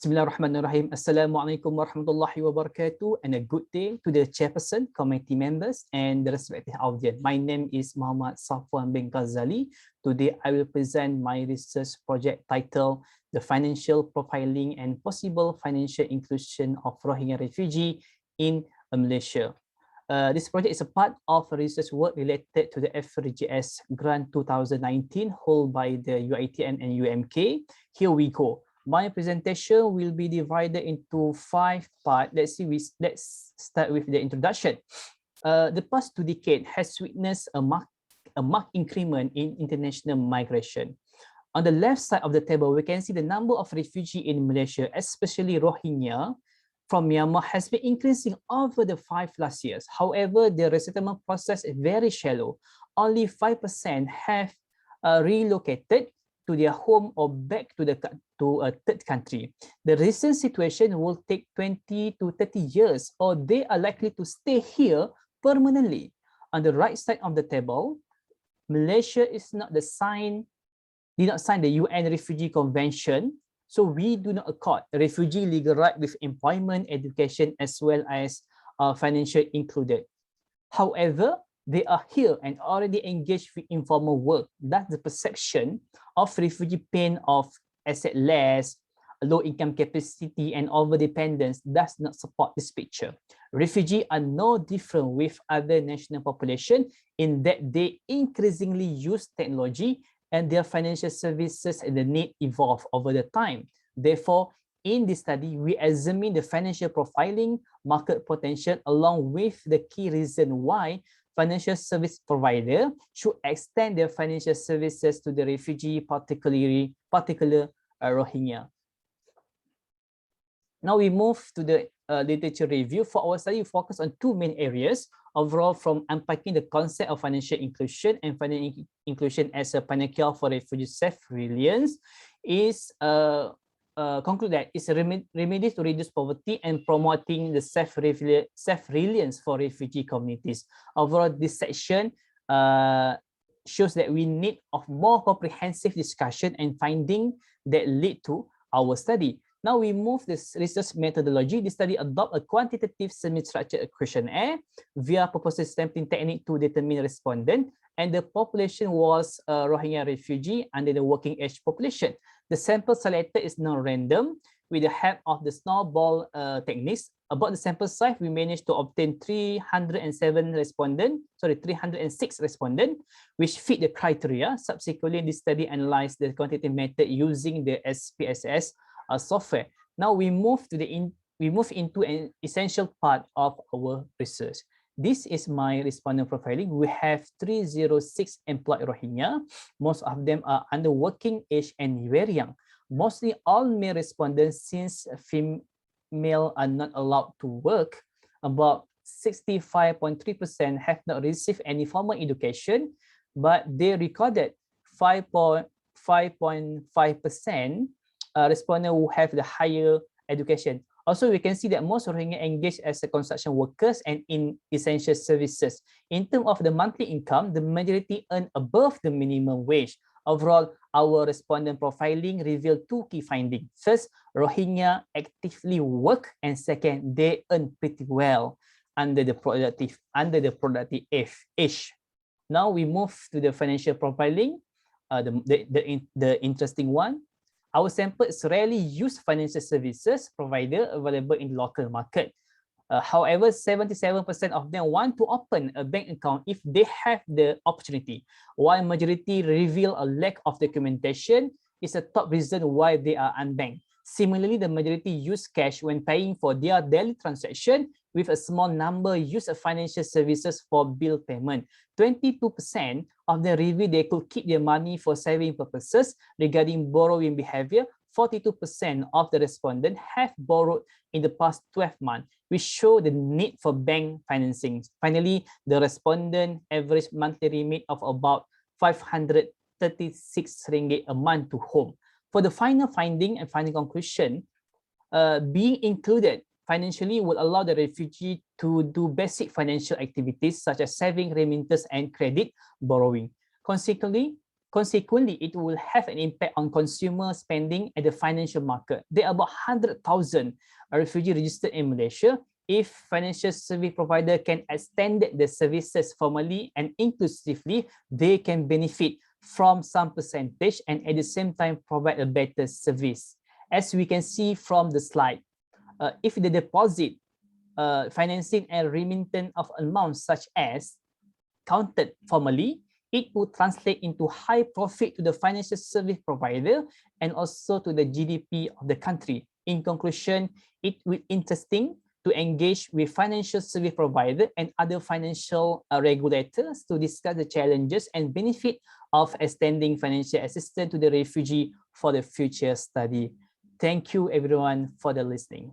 Bismillahirrahmanirrahim. Assalamualaikum warahmatullahi wabarakatuh, and a good day to the chairperson, committee members, and the respective audience. My name is Muhammad Safwan bin Ghazali. Today, I will present my research project titled The Financial Profiling and Possible Financial Inclusion of Rohingya Refugee in Malaysia. This project is a part of research work related to the FRGS Grant 2019 held by the UiTM and UMK. Here we go. My presentation will be divided into 5 parts. Let's start with the introduction. The past 2 decades has witnessed a marked increment in international migration. On the left side of the table, we can see the number of refugees in Malaysia, especially Rohingya from Myanmar, has been increasing over the 5 last years. However, the resettlement process is very shallow. Only 5% have relocated to their home or back to a third country. The recent situation will take 20 to 30 years, or they are likely to stay here permanently. On the right side of the table, Malaysia did not sign the UN Refugee Convention, so we do not accord refugee legal right with employment, education, as well as financial included. However, they are here and already engaged with informal work. That's the perception of refugee pain of asset-less, low income capacity, and over-dependence does not support this picture. Refugees are no different with other national population in that they increasingly use technology and their financial services and the need evolve over the time. Therefore, in this study, we examine the financial profiling, market potential, along with the key reason why financial service provider should extend their financial services to the refugee, particular Rohingya. Now we move to the literature review. For our study, we focus on 2 main areas. Overall, from unpacking the concept of financial inclusion and financial inclusion as a panacea for refugee self-reliance, is conclude that it's a remedy to reduce poverty and promoting the self-reliance for refugee communities. Overall, this section shows that we need of more comprehensive discussion and finding that lead to our study. Now we move this research methodology. The study adopt a quantitative semi-structured questionnaire via proposal sampling technique to determine respondent, and the population was Rohingya refugee under the working age population. The sample selected is non-random with the help of the snowball techniques. About the sample size, we managed to obtain 306 respondents, which fit the criteria. Subsequently, the study analyzed the quantitative method using the SPSS software. Now we move into an essential part of our research. This is my respondent profiling. We have 306 employed Rohingya. Most of them are under working age and very young. Mostly all male respondents, since female are not allowed to work. About 65.3% have not received any formal education, but they recorded 5.5% respondents who have the higher education. Also, we can see that most Rohingya engage as a construction workers and in essential services. In terms of the monthly income, the majority earn above the minimum wage. Overall, our respondent profiling revealed 2 key findings. First, Rohingya actively work, and second, they earn pretty well under the productive age. Now we move to the financial profiling, the interesting one. Our samples rarely use financial services provider available in the local market. However, 77% of them want to open a bank account if they have the opportunity, while majority reveal a lack of documentation is a top reason why they are unbanked. Similarly, the majority use cash when paying for their daily transaction, with a small number use financial services for bill payment. 22% of them reveal they could keep their money for saving purposes. Regarding borrowing behavior, 42% of the respondents have borrowed in the past 12 months, which show the need for bank financing. Finally, the respondent average monthly remit of about 536 ringgit a month to home. For the final finding and final conclusion, being included financially will allow the refugee to do basic financial activities such as saving, remittance, and credit borrowing. Consequently, Consequently, it will have an impact on consumer spending and the financial market. There are about 100,000 refugees registered in Malaysia. If financial service provider can extend the services formally and inclusively, they can benefit from some percentage and at the same time provide a better service. As we can see from the slide, if the deposit, financing and remittance of amounts such as counted formally, it would translate into high profit to the financial service provider and also to the GDP of the country. In conclusion, it will be interesting to engage with financial service provider and other financial regulators to discuss the challenges and benefit of extending financial assistance to the refugee for the future study. Thank you everyone for the listening.